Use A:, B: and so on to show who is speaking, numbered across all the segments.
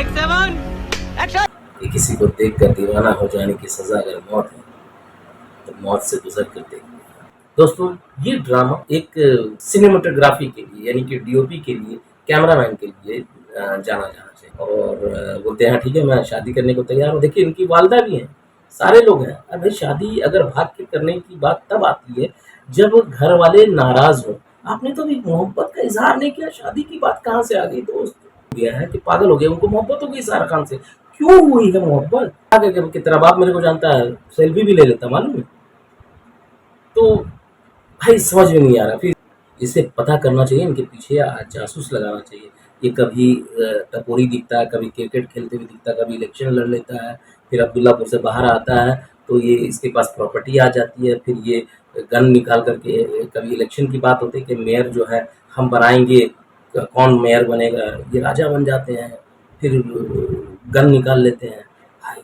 A: कि किसी को देखकर दीवाना हो जाने की सजा अगर मौत है तो मौत से गुजर कर देखिए। दोस्तों, ये ड्रामा एक सिनेमेटोग्राफी के लिए यानी कि डीओपी के लिए, कैमरामैन के लिए जाना जाना चाहिए। और बोलते हैं हाँ ठीक है, मैं शादी करने को तैयार हूँ। देखिए, इनकी वालदा भी हैं, सारे लोग हैं। अब भाई, शादी अगर भाग के करने की बात तब आती है जब घर वाले नाराज हो। आपने तो अभी मोहब्बत का इजहार नहीं किया, शादी की बात कहाँ से आ गई दोस्त? गया है कि पागल हो गया, उनको मोहब्बत हो गई सारा खान से। क्यों हुई है मोहब्बत? आगे कि तेरा बाप मेरे को जानता है, सेल्फी भी ले लेता, मालूम है? तो भाई समझ में नहीं आ रहा। फिर इसे पता करना चाहिए, इनके पीछे जासूस लगाना चाहिए। ये कभी टपोरी दिखता है, कभी क्रिकेट खेलते हुए दिखता है, कभी इलेक्शन लड़ लेता है, फिर अब्दुल्लापुर से बाहर आता है तो ये इसके पास प्रॉपर्टी आ जाती है। फिर ये गन निकाल करके, कभी इलेक्शन की बात होती है कि मेयर जो है हम बनाएंगे, कौन मेयर बनेगा, ये राजा बन जाते हैं। फिर गन निकाल लेते हैं। भाई,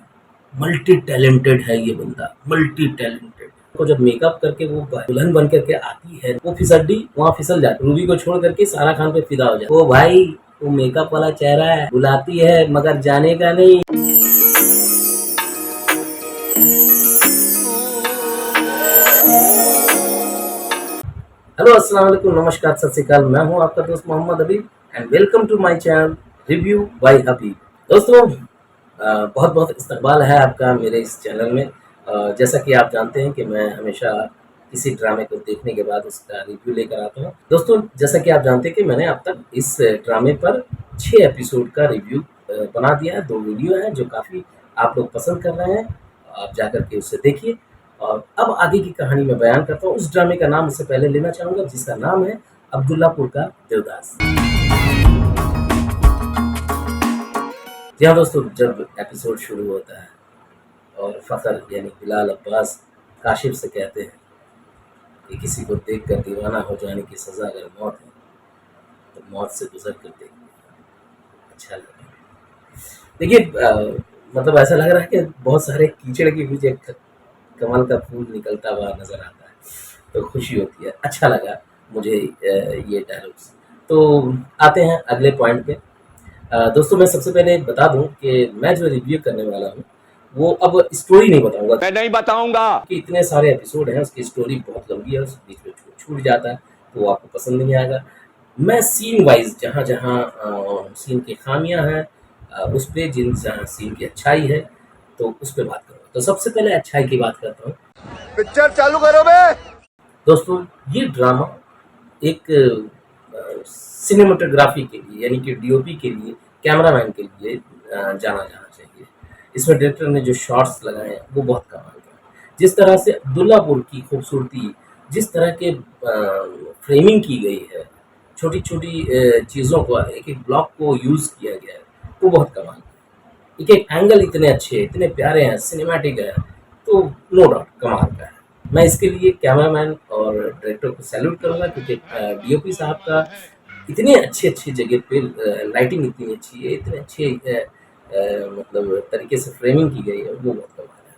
A: मल्टी टैलेंटेड है ये बंदा, मल्टी टैलेंटेड। को जब मेकअप करके वो दुल्हन बन करके आती है, वो फिसड्डी वहाँ फिसल जाती है। रूबी को छोड़ करके सारा खान पे फिदा हो जाती है। वो भाई, वो मेकअप वाला चेहरा है, बुलाती है मगर जाने का नहीं। हेलो, अस्सलाम वालेकुम, नमस्कार, सत श्री अकाल। मैं हूँ आपका दोस्त Mohammed Habib and welcome to my channel review by Habib. दोस्तों, बहुत बहुत इस्तकबाल है आपका मेरे इस चैनल में। जैसा कि आप जानते हैं कि मैं हमेशा किसी ड्रामे को देखने के बाद उसका रिव्यू लेकर आता हूँ। दोस्तों, जैसा कि आप जानते हैं कि मैंने अब तक इस ड्रामे पर 6 एपिसोड का रिव्यू बना दिया है। 2 वीडियो हैं जो काफ़ी आप लोग पसंद कर रहे हैं, आप जाकर के उसे देखिए। और अब आगे की कहानी मैं बयान करता हूँ। उस ड्रामे का नाम उससे पहले लेना चाहूँगा जिसका नाम है अब्दुल्लापुर का देवदास। जी हाँ दोस्तों, जब एपिसोड शुरू होता है और फ़खर यानी बिलाल अब्बास काशिफ से कहते हैं कि किसी को देखकर दीवाना हो जाने की सज़ा अगर मौत है तो मौत से गुजर कर देखिए, अच्छा लगा। देखिए, मतलब ऐसा लग रहा है कि बहुत सारे कीचड़ के बीच एक कमल का फूल निकलता हुआ नज़र आता है, तो खुशी होती है। अच्छा लगा मुझे ये डायलॉग्स। तो आते हैं अगले पॉइंट पे। दोस्तों, मैं सबसे पहले बता दूं कि मैं जो रिव्यू करने वाला हूँ वो अब स्टोरी नहीं बताऊंगा।
B: मैं नहीं बताऊंगा
A: कि इतने सारे एपिसोड हैं, उसकी स्टोरी बहुत लंबी है, उस बीच में छूट जाता है तो वो आपको पसंद नहीं आएगा। मैं सीन वाइज जहाँ जहाँ सीन की खामियां हैं, उस पर जिन जहाँ सीन की अच्छाई है तो उस पर बात करूँगा। तो सबसे पहले अच्छाई की बात करता हूँ।
B: पिक्चर चालू करो बे।
A: दोस्तों, ये ड्रामा एक सिनेमेटोग्राफी के लिए यानी कि डीओपी के लिए, कैमरामैन के लिए जाना जाना चाहिए। इसमें डायरेक्टर ने जो शॉट्स लगाए हैं वो बहुत कमाल के हैं। जिस तरह से अब्दुल्लापुर की खूबसूरती, जिस तरह के फ्रेमिंग की गई है, छोटी छोटी चीज़ों को, एक एक ब्लॉक को यूज़ किया गया है, वो बहुत कमाल है। एक एक एंगल इतने अच्छे, इतने प्यारे हैं, सिनेमैटिक है, तो नो डाउट कमाल का है। मैं इसके लिए कैमरामैन और डायरेक्टर को सैल्यूट करूँगा क्योंकि डीओपी साहब का इतने अच्छी जगह पे लाइटिंग इतनी अच्छी है, इतने अच्छे मतलब तरीके से फ्रेमिंग की गई है, वो बहुत कमाल है।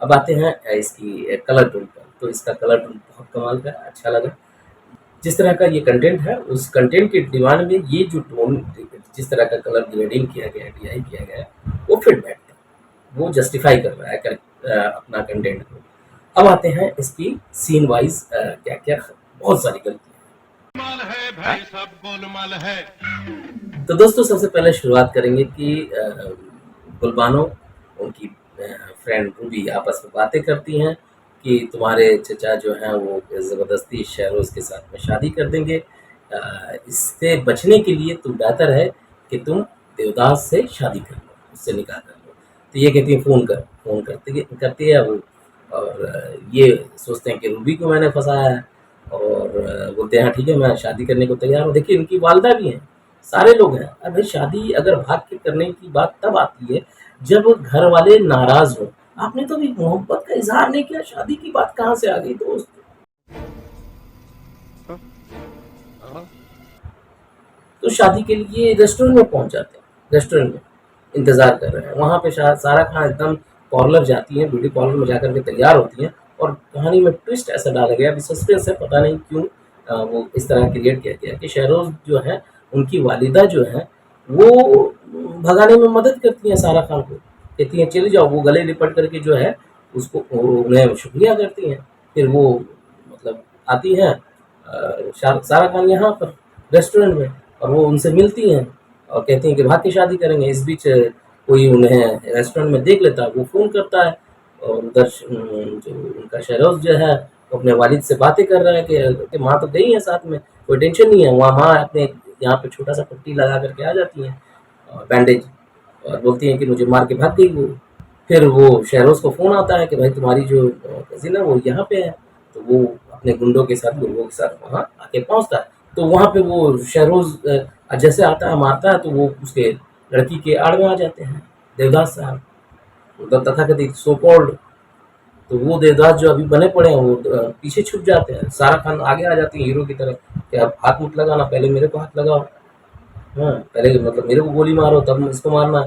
A: अब आते हैं इसकी कलर टोन पर। तो इसका कलर टोन बहुत कमाल का है, अच्छा लगा। जिस तरह का ये कंटेंट है, उस कंटेंट के डिमांड में ये जो टोन, जिस तरह का कलर ग्रेडिंग किया गया है, डीआई किया गया है, वो फिट बैठता है, वो जस्टिफाई कर रहा है अपना कंटेंट को। अब आते हैं इसकी सीन वाइज क्या क्या बहुत सारी गलतियां
C: है भाई, सब गोलमाल है।
A: तो दोस्तों, सबसे पहले शुरुआत करेंगे कि गुलबानो, उनकी फ्रेंड रूबी आपस में बातें करती हैं कि तुम्हारे चचा जो हैं वो ज़बरदस्ती शहरोज के साथ में शादी कर देंगे। इससे बचने के लिए तुम बेहतर है कि तुम देवदास से शादी कर लो, उससे निकाह कर लो। तो ये कहती है फ़ोन करती है वो। और ये सोचते हैं कि रूबी को मैंने फंसाया है और बोलते हैं हाँ ठीक है, मैं शादी करने को तैयार हूँ। देखिए, इनकी वालदा भी हैं, सारे लोग हैं। अब भाई, शादी अगर भाग के करने की बात तब आती है जब घर वाले नाराज हो। आपने तो अभी मोहब्बत का इजहार नहीं किया, शादी की बात कहाँ से आ गई दोस्त? तो शादी के लिए रेस्टोरेंट में पहुंच जाते हैं, रेस्टोरेंट में इंतजार कर रहे हैं। वहां पे सारा खान एकदम पार्लर जाती हैं, ब्यूटी पार्लर में जाकर के तैयार होती हैं। और कहानी में ट्विस्ट ऐसा डाला गया, अभी सस्पेंस है, पता नहीं क्यों वो इस तरह क्रिएट किया गया कि शहरोज जो है, उनकी वालिदा जो है वो भगाने में मदद करती हैं सारा खान को, कहती हैं चले जाओ, वो गले लिपट करके जो है उसको उन्हें शुक्रिया करती हैं। फिर वो मतलब आती हैं सारा खान यहाँ पर रेस्टोरेंट में, और वो उनसे मिलती हैं और कहती हैं कि भाग के शादी करेंगे। इस बीच कोई उन्हें रेस्टोरेंट में देख लेता है, वो फ़ोन करता है और उधर जो उनका शहरोज़ जो है वो अपने वालिद से बातें कर रहा है कि माँ तो गई है साथ में, कोई टेंशन नहीं है। वहाँ माँ अपने यहाँ पे छोटा सा पट्टी लगा करके आ जाती हैं और बैंडेज, और बोलती हैं कि मुझे मार के भाग गई वो। फिर वो शहरोज़ को फ़ोन आता है कि भाई तुम्हारी जो कज़िन है वो यहाँ पे है। तो वो अपने गुंडों के साथ, गुंडों के साथ वहाँ आके पहुँचता है। तो वहाँ पे वो शहरोज़ जैसे आता है मारता है, तो वो उसके लड़की के आड़ में आ जाते हैं देवदास साहब, मतलब तथाकथित सो कॉल्ड। तो वो देवदास जो अभी बने पड़े हैं वो पीछे छुप जाते हैं। सारा खान आगे आ जाती है हीरो की तरह कि आप हाथ मत लगाना, पहले मेरे को हाथ लगाओ, हाँ पहले मतलब मेरे को गोली मारो तब इसको मारना।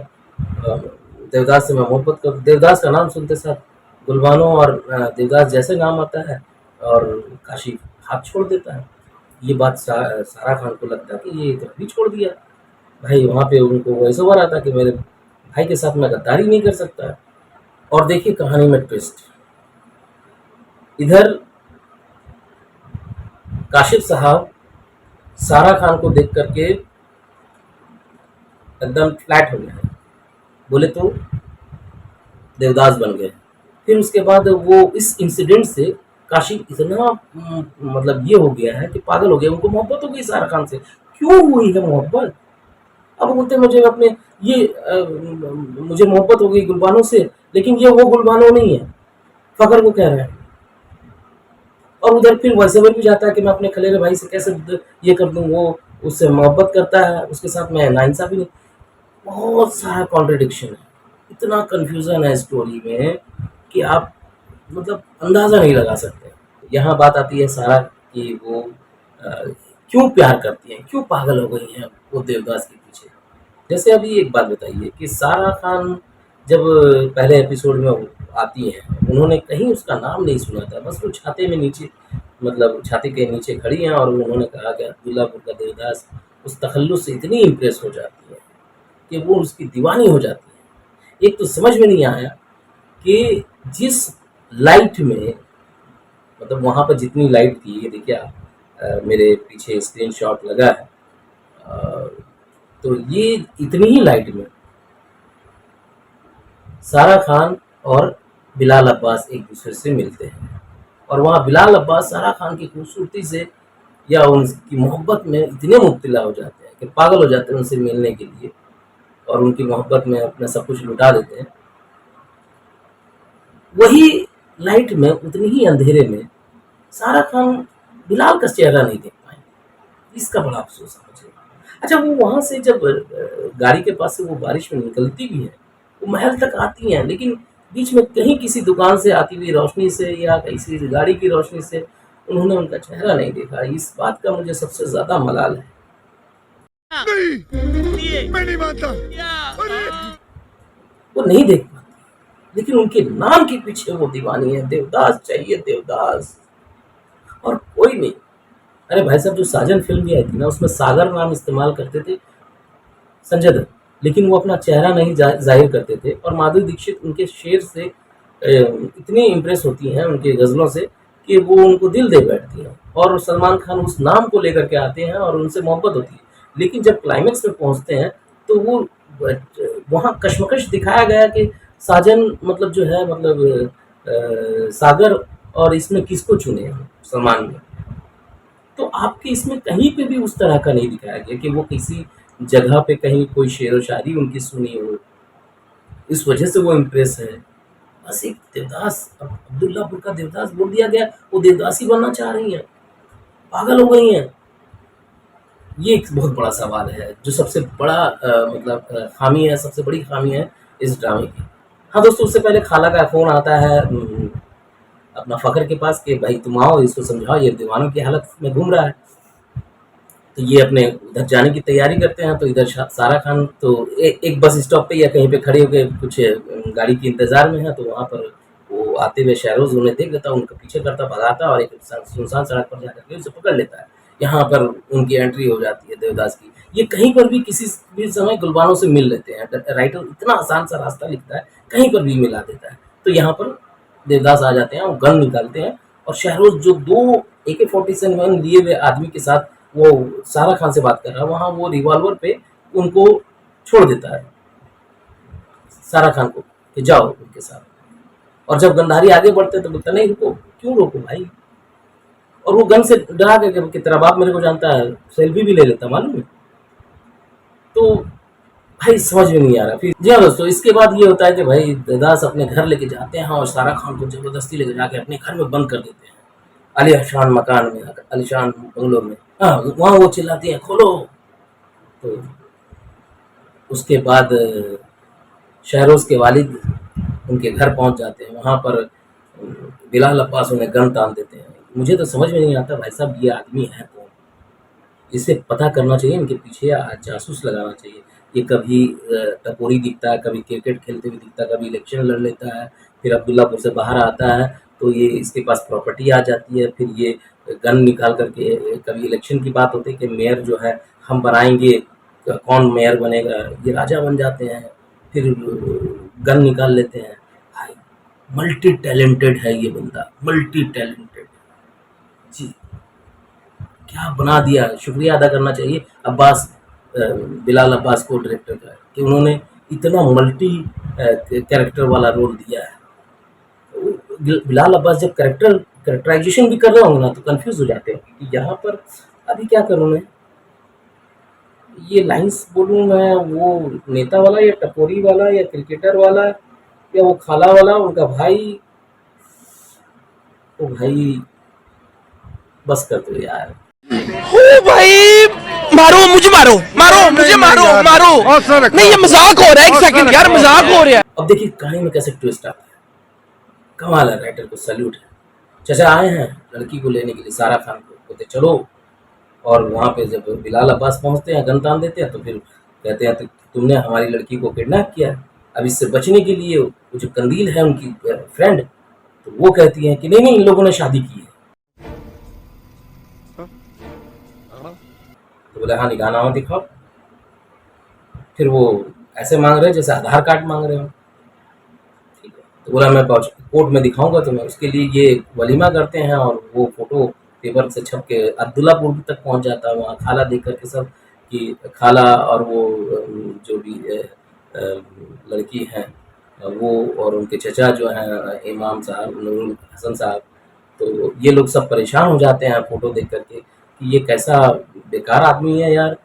A: देवदास से मैं मोहब्बत कर, देवदास का नाम सुनते साथ गुलबानो और देवदास जैसे नाम आता है और काशी हाथ छोड़ देता है। ये बात सारा खान को लगता है कि ये तो अभी छोड़ दिया भाई। वहाँ पे उनको वॉइस ओवर आता कि मेरे भाई के साथ मैं गद्दारी नहीं कर सकता। और देखिए कहानी में ट्विस्ट, इधर काशिफ साहब सारा खान को देख करके एकदम फ्लैट हो गए, बोले तो देवदास बन गए। फिर उसके बाद वो इस इंसिडेंट से काशिफ इतना मतलब ये हो गया है कि पागल हो गया, उनको मोहब्बत हो गई सारा खान से। क्यों हुई है मोहब्बत? अब बोलते मुझे अपने ये मुझे मोहब्बत हो गई गुलबानो से, लेकिन ये वो गुलबानो नहीं है, फखर को कह रहा है। और उधर फिर वैसे भी जाता है कि मैं अपने खलेरे भाई से कैसे ये कर दूं, वो उससे मोहब्बत करता है, उसके साथ मैं नाइंसाफी नहीं। बहुत सारा कॉन्ट्रडिक्शन है, इतना कंफ्यूजन है स्टोरी में कि आप मतलब अंदाजा नहीं लगा सकते। यहाँ बात आती है सारा कि वो क्यों प्यार करती हैं, क्यों पागल हो गई हैं वो देवदास के पीछे। जैसे अभी एक बात बताइए कि सारा खान जब पहले एपिसोड में आती हैं, उन्होंने कहीं उसका नाम नहीं सुना था, बस वो छाते में नीचे मतलब छाते के नीचे खड़ी हैं और उन्होंने कहा कि अब्दुल्लापुर का देवदास, उस तखल्लुस से इतनी इम्प्रेस हो जाती है कि वो उसकी दीवानी हो जाती है। एक तो समझ में नहीं आया कि जिस लाइट में मतलब वहाँ पर जितनी लाइट थी, ये देखिए आप मेरे पीछे स्क्रीनशॉट लगा है, अ, तो ये इतनी ही लाइट में सारा खान और बिलाल अब्बास एक दूसरे से मिलते हैं, और वहाँ बिलाल अब्बास सारा खान की खूबसूरती से या उनकी मोहब्बत में इतने मुब्तला हो जाते हैं कि पागल हो जाते हैं उनसे मिलने के लिए, और उनकी मोहब्बत में अपना सब कुछ लुटा देते हैं। वही लाइट में, उतनी ही अंधेरे में सारा खान बिलाल का चेहरा नहीं देख पाए, इसका बड़ा अफसोस है मुझे। अच्छा, वो वहाँ से जब गाड़ी के पास से वो बारिश में निकलती भी है, वो महल तक आती हैं, लेकिन बीच में कहीं किसी दुकान से आती हुई रोशनी से या किसी गाड़ी की रोशनी से उन्होंने उनका चेहरा नहीं देखा। इस बात का मुझे सबसे ज़्यादा मलाल है।
B: नहीं मैं नहीं मानता।
A: वो नहीं देख पाती, लेकिन उनके नाम के पीछे वो दीवानी है, देवदास चाहिए देवदास, और कोई नहीं। अरे भाई साहब, जो साजन फिल्म भी आई थी ना, उसमें सागर नाम इस्तेमाल करते थे संजय दत्त, लेकिन वो अपना चेहरा नहीं जाहिर करते थे, और माधुरी दीक्षित उनके शेर से इतनी इम्प्रेस होती हैं उनके गज़लों से कि वो उनको दिल दे बैठती हैं, और सलमान खान उस नाम को लेकर के आते हैं और उनसे मोहब्बत होती है। लेकिन जब क्लाइमेक्स में पहुंचते हैं तो वो वहाँ कश्मकश दिखाया गया कि साजन मतलब जो है मतलब सागर, और इसमें किसको चुने हम सलमान ने। तो आपके इसमें कहीं पे भी उस तरह का नहीं दिखाया गया कि वो किसी जगह पे कहीं कोई शेर व शायरी उनकी सुनी हो, इस वजह से वो इम्प्रेस है। बस एक देवदास, अब्दुल्लापुर का देवदास बोल दिया गया, वो देवदासी बनना चाह रही हैं, पागल हो गई हैं। ये एक बहुत बड़ा सवाल है, जो सबसे बड़ा मतलब खामी है, सबसे बड़ी खामी है इस ड्रामे की। हाँ दोस्तों, उससे पहले खाला का फ़ोन आता है अपना फ़खर के पास कि भाई तुम आओ, इसको समझाओ, ये दीवानों की हालत में घूम रहा है। तो ये अपने उधर जाने की तैयारी करते हैं। तो इधर सारा खान तो एक बस स्टॉप पे या कहीं पे खड़े होकर कुछ गाड़ी के इंतज़ार में है, तो वहाँ पर वो आते हुए शहरोज़ उन्हें देख लेता, उनका पीछे करता, भगाता और एक सुनसान सड़क पर जाकर के उसे पकड़ लेता है। यहाँ पर उनकी एंट्री हो जाती है देवदास की। ये कहीं पर भी किसी भी समय गुलबानों से मिल लेते हैं। राइटर इतना आसान सा रास्ता लिखता है, कहीं पर भी मिला देता है। तो यहाँ पर देवदास आ जाते हैं और गन निकालते हैं, और शहरोज जो 2 AK-47 लिए हुए आदमी के साथ वो सारा खान से बात कर रहा है, वहाँ वो रिवॉल्वर पे उनको छोड़ देता है, सारा खान को, कि जाओ उनके साथ। और जब गंधारी आगे बढ़ते हैं तो बोलता नहीं रुको, क्यों रोको भाई। और वो गन से डरा के कि तेरा बाप मेरे को जानता है, सेल्फी भी ले लेता मालूम है। तो भाई समझ में नहीं आ रहा। फिर जी हाँ दोस्तों, इसके बाद ये होता है कि भाई देवदास अपने घर लेके जाते हैं और सारा खान को जबरदस्ती लेके जाके अपने घर में बंद कर देते हैं, आलीशान मकान में, आलीशान बंगलों में। हाँ, वहाँ वो चिल्लाती है खोलो। तो उसके बाद शहरोज के वालिद उनके घर पहुंच जाते हैं। वहाँ पर बिलाल अब्बास उन्हें गन तान देते हैं। मुझे तो समझ में नहीं आता भाई साहब ये आदमी है कौन। इसे पता करना चाहिए, इनके पीछे जासूस लगाना चाहिए। ये कभी टपोरी दिखता है, कभी क्रिकेट खेलते हुए दिखता है, कभी इलेक्शन लड़ लेता है, फिर अब्दुल्लापुर से बाहर आता है तो ये इसके पास प्रॉपर्टी आ जाती है, फिर ये गन निकाल करके, कभी इलेक्शन की बात होती है कि मेयर जो है हम बनाएंगे, कौन मेयर बनेगा, ये राजा बन जाते हैं, फिर गन निकाल लेते हैं। भाई मल्टी टैलेंटेड है ये बंदा, मल्टी टैलेंटेड जी। क्या बना दिया, शुक्रिया अदा करना चाहिए अब्बास, बिलाल अब्बास को, डायरेक्टर का, कि उन्होंने इतना मल्टी कैरेक्टर वाला रोल दिया है। बिलाल अब्बास जब कैरेक्टराइजेशन भी कर रहे होंगे ना तो कंफ्यूज हो जाते हैं कि यहाँ पर अभी क्या करूँ मैं, ये लाइंस बोलूँ मैं वो नेता वाला या टपोरी वाला या क्रिकेटर वाला या वो खाला वाला उनका भाई। तो भाई बस कर दो यार।
D: ओ भाई, मारो मुझे, मारो मारो मुझे, मारो मारो। नहीं ये मजाक हो रहा है, एक सेकंड यार, मजाक हो रहा है।
A: अब देखिए कहानी में कैसे ट्विस्ट आता है, कमाल है, राइटर को सैल्यूट है। चाचा आए हैं लड़की को लेने के लिए, सारा खान को बोलते चलो, और वहाँ पे जब बिलाल अब्बास पहुँचते हैं, गन तान देते हैं, तो फिर कहते हैं तो तुमने हमारी लड़की को किडनैप किया, अब इससे बचने के लिए वो जो कंदील है उनकी फ्रेंड, तो वो कहती है कि नहीं नहीं इन लोगों ने शादी की है। तो बोले हाँ निकाहनामा दिखाओ। फिर वो ऐसे मांग रहे हैं जैसे आधार कार्ड मांग रहे हो। ठीक है, तो बोला मैं कोर्ट में दिखाऊंगा तुम्हें, उसके लिए ये वलीमा करते हैं, और वो फोटो पेपर से छप के अब्दुल्लापुर तक पहुंच जाता है। वहाँ खाला देख करके सब कि खाला और वो जो भी लड़की है वो, और उनके चचा जो हैं इमाम साहब नूरुल हसन साहब, तो ये लोग सब परेशान हो जाते हैं फोटो देख करके कि ये कैसा बेकार आदमी है यार,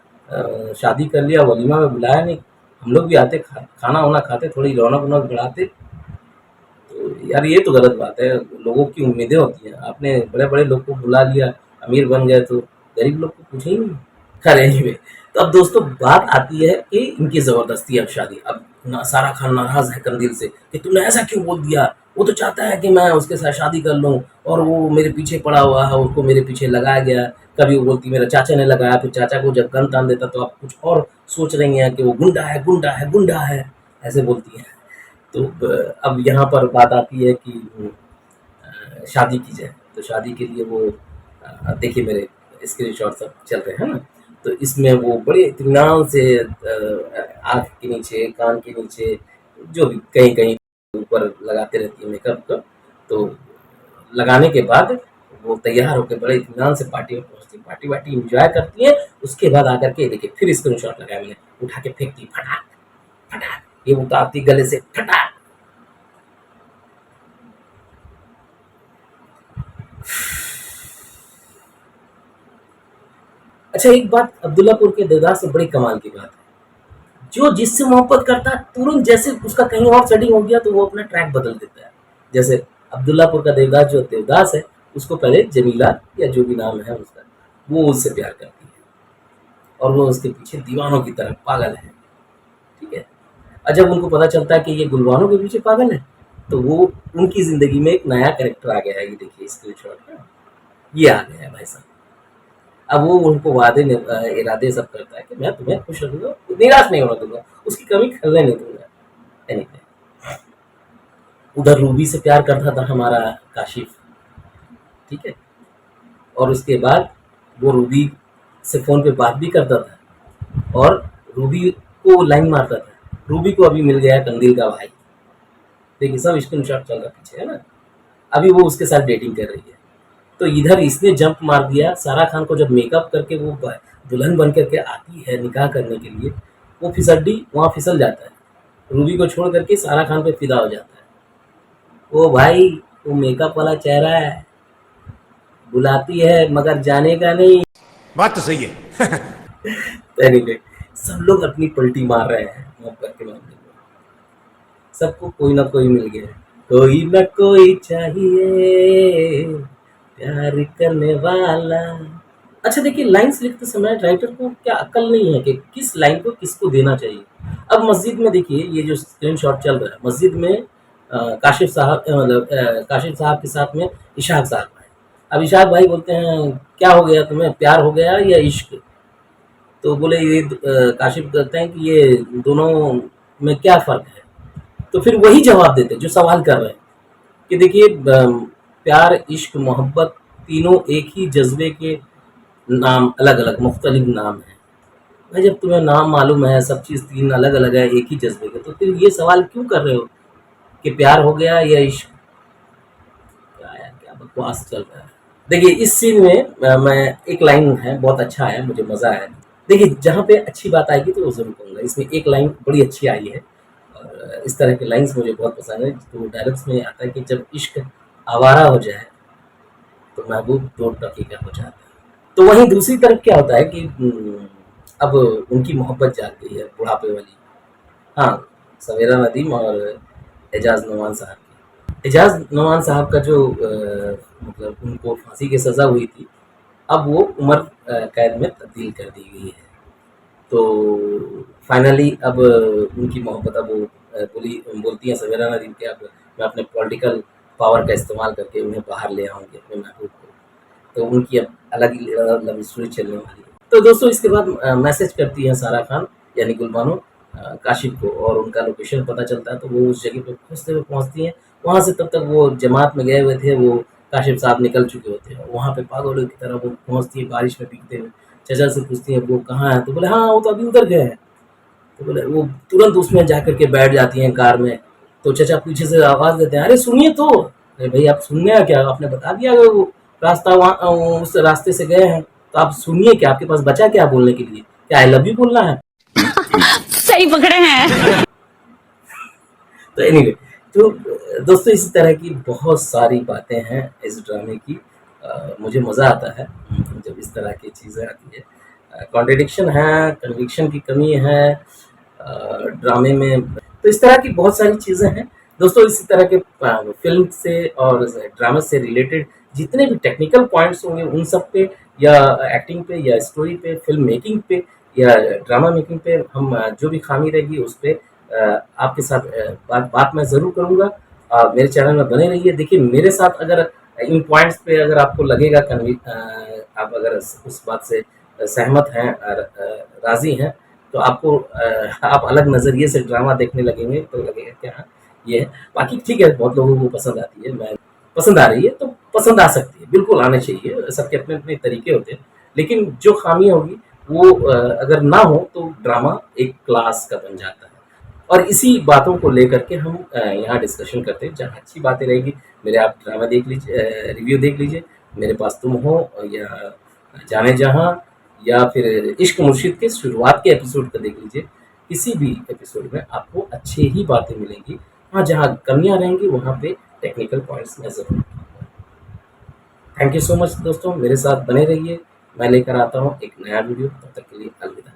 A: शादी कर लिया, वलीमा में बुलाया नहीं, हम लोग भी आते खाना वाना खाते, थोड़ी रौनक वौनक बढ़ाते। तो यार ये तो गलत बात है, लोगों की उम्मीदें होती हैं, आपने बड़े बड़े लोग को बुला लिया, अमीर बन गए, तो गरीब लोग को पूछे ही नहीं। खैर एनीवे, तो अब दोस्तों बात आती है कि इनकी ज़बरदस्ती अब शादी। अब सारा खान नाराज़ है कंदील से कि तूने ऐसा क्यों बोल दिया, वो तो चाहता है कि मैं उसके साथ शादी कर लूँ, और वो मेरे पीछे पड़ा हुआ है, उसको मेरे पीछे लगाया गया। कभी वो बोलती मेरे चाचा ने लगाया, फिर चाचा को जब गन तान देता तो आप कुछ और सोच रही हैं कि वो गुंडा है, गुंडा है, गुंडा है, ऐसे बोलती है। तो अब यहाँ पर बात आती है कि शादी की जाए, तो शादी के लिए वो देखिए मेरे स्क्रीनशॉट सब चल रहे हैं ना, तो इसमें वो बड़े इत्मीनान से आँख के नीचे, कान के नीचे, जो भी कहीं कहीं ऊपर लगाते रहती है मेकअप का। तो लगाने के बाद वो तैयार होकर बड़े इत्मीनान से पार्टी में पहुँचती है, पार्टी वार्टी इंजॉय करती है। उसके बाद आकर के देखिए फिर स्क्रीनशॉट लगाया मैंने, उठा के फेंकती फटाक फटाक, ये उतारती गले से फटाक। अच्छा एक बात अब्दुल्लापुर के देवदास से बड़ी कमाल की बात है, जो जिससे मोहब्बत करता है तुरंत जैसे उसका कहीं और सेटिंग हो गया तो वो अपना ट्रैक बदल देता है। जैसे अब्दुल्लापुर का देवदास जो देवदास है, उसको पहले जमीला या जो भी नाम है उसका, वो उससे प्यार करती है और वो उसके पीछे दीवानों की तरह पागल है। ठीक है, और जब उनको पता चलता है कि ये गुलवानों के पीछे पागल है, तो वो उनकी जिंदगी में एक नया कैरेक्टर आ गया है। ये देखिए स्क्रीनशॉट, ये आ गया है भाई साहब। अब वो उनको वादे इरादे सब करता है कि मैं तुम्हें खुश रखूंगा, निराश नहीं होने दूंगा, उसकी कमी खलने नहीं दूंगा। Anyway, उधर रूबी से प्यार करता था हमारा काशिफ, ठीक है, और उसके बाद वो रूबी से फोन पे बात भी करता था, और रूबी को लाइन मारता था, रूबी को अभी मिल गया कंदील का भाई। देखिए सब स्क्रीनशॉट चल रहा पीछे है ना, अभी वो उसके साथ डेटिंग कर रही है। तो इधर इसने जंप मार दिया सारा खान को, जब मेकअप करके वो दुल्हन बन करके आती है निकाह करने के लिए, वो फिसड्डी वहाँ फिसल जाता है, रूबी को छोड़ करके सारा खान पे फिदा हो जाता है। ओ भाई वो मेकअप वाला चेहरा है, बुलाती है मगर जाने का नहीं।
B: बात तो सही है।
A: तो anyway, सब लोग अपनी पलटी मार रहे हैं मोहब्बत के मामले में, सबको कोई ना कोई मिल गया, कोई ना कोई चाहिए प्यार करने वाला। अच्छा देखिए, लाइन्स लिखते समय राइटर को क्या अक्ल नहीं है कि किस लाइन को किसको देना चाहिए। अब मस्जिद में देखिए, ये जो स्क्रीनशॉट चल रहा है, मस्जिद में काशिफ साहब मतलब काशिफ साहब के साथ में इशाक साहब है। अब इशाक भाई बोलते हैं क्या हो गया तुम्हें, प्यार हो गया या इश्क? तो बोले ये काशिफ कहते हैं कि ये दोनों में क्या फ़र्क है? तो फिर वही जवाब देते हैं जो सवाल कर रहे हैं कि देखिए प्यार, इश्क, मोहब्बत तीनों एक ही जज्बे के नाम, अलग अलग मुख्तलिफ नाम हैं। भाई जब तुम्हें नाम मालूम है, सब चीज़ तीन अलग अलग है एक ही जज्बे के, तो फिर ये सवाल क्यों कर रहे हो कि प्यार हो गया या इश्क? क्या यार, क्या बकवास चल रहा है। देखिए इस सीन में मैं एक लाइन है बहुत अच्छा है, मुझे मज़ा आया। देखिए जहाँ पे अच्छी बात आएगी तो वो ज़रूर कहूँगा, इसमें एक लाइन बड़ी अच्छी आई है और इस तरह के लाइन्स मुझे बहुत पसंद है। तो डायलॉग्स में आता है कि जब इश्क आवारा हो जाए तो महबूब दो टकीका हो जाता है। तो वहीं दूसरी तरफ क्या होता है कि अब उनकी मोहब्बत जाग गई है बुढ़ापे वाली। हाँ, सवेरा नदीम और एजाज नवान साहब की। एजाज नवान साहब का जो मतलब उनको फांसी की सज़ा हुई थी, अब वो उम्र कैद में तब्दील कर दी गई है। तो फाइनली अब उनकी मोहब्बत, अब वो बोलती हैं सवेरा नदीम के, अब मैं अपने पॉलिटिकल पावर का इस्तेमाल करके उन्हें बाहर ले आऊँगी अपने महबूब को। तो उनकी अब अलग ही लव स्टोरी चलने वाली है। तो दोस्तों इसके बाद मैसेज करती हैं सारा खान यानी गुलबानो काशिफ को, और उनका लोकेशन पता चलता है। तो वो उस जगह पे खोजते हुए पहुँचती हैं। वहाँ से तब तक वो जमात में गए हुए थे, वो काशिफ साहब निकल चुके होते हैं। वहाँ पे पागलों की तरह वो पहुँचती है बारिश में भीगते हुए। चाचा से पूछती हैं वो कहाँ है, तो बोले हाँ वो तो अभी उधर गए हैं। तो बोले वो तुरंत उसमें जा कर के बैठ जाती हैं कार में। तो चाचा पीछे से आवाज़ देते हैं, अरे सुनिए तो। अरे भाई आप सुनने हैं क्या, आपने बता दिया अगर वो रास्ता वहाँ उस रास्ते से गए हैं तो आप सुनिए क्या, आपके पास बचा क्या बोलने के लिए, क्या आई लव यू बोलना है?
E: सही पकड़े हैं।
A: तो एनीवे, तो दोस्तों इसी तरह की बहुत सारी बातें हैं इस ड्रामे की। मुझे मज़ा आता है जब इस तरह की चीज़ें आती है। कॉन्ट्रडिक्शन है, कन्विक्शन की कमी है ड्रामे में। तो इस तरह की बहुत सारी चीज़ें हैं दोस्तों। इसी तरह के फिल्म से और ड्रामा से रिलेटेड जितने भी टेक्निकल पॉइंट्स होंगे उन सब पे, या एक्टिंग पे, या स्टोरी पे, फिल्म मेकिंग पे, या ड्रामा मेकिंग पे, हम जो भी खामी रहेगी उस पे आपके साथ बात मैं ज़रूर करूँगा। मेरे चैनल में बने रहिए। देखिए मेरे साथ अगर इन पॉइंट्स पे अगर आपको लगेगा आप अगर उस बात से सहमत हैं और राज़ी हैं, तो आपको आप अलग नज़रिए से ड्रामा देखने लगेंगे तो लगेगा कि हाँ ये है। बाकी ठीक है, बहुत लोगों को पसंद आती है, मैं पसंद आ रही है तो पसंद आ सकती है, बिल्कुल आने चाहिए, सबके अपने अपने तरीके होते हैं। लेकिन जो खामी होगी वो अगर ना हो तो ड्रामा एक क्लास का बन जाता है। और इसी बातों को लेकर के हम यहाँ डिस्कशन करते हैं। जहाँ अच्छी बातें रहेगी मेरे आप ड्रामा देख लीजिए, रिव्यू देख लीजिए, मेरे पास तुम हो, या जाने जहाँ, या फिर इश्क मुर्शिद के शुरुआत के एपिसोड का देख लीजिए। किसी भी एपिसोड में आपको अच्छी ही बातें मिलेंगी। हाँ, जहाँ कमियाँ रहेंगी वहाँ पे टेक्निकल पॉइंट्स मैं ज़रूर। थैंक यू सो मच दोस्तों, मेरे साथ बने रहिए। मैं लेकर आता हूँ एक नया वीडियो, तब तक के लिए अलविदा।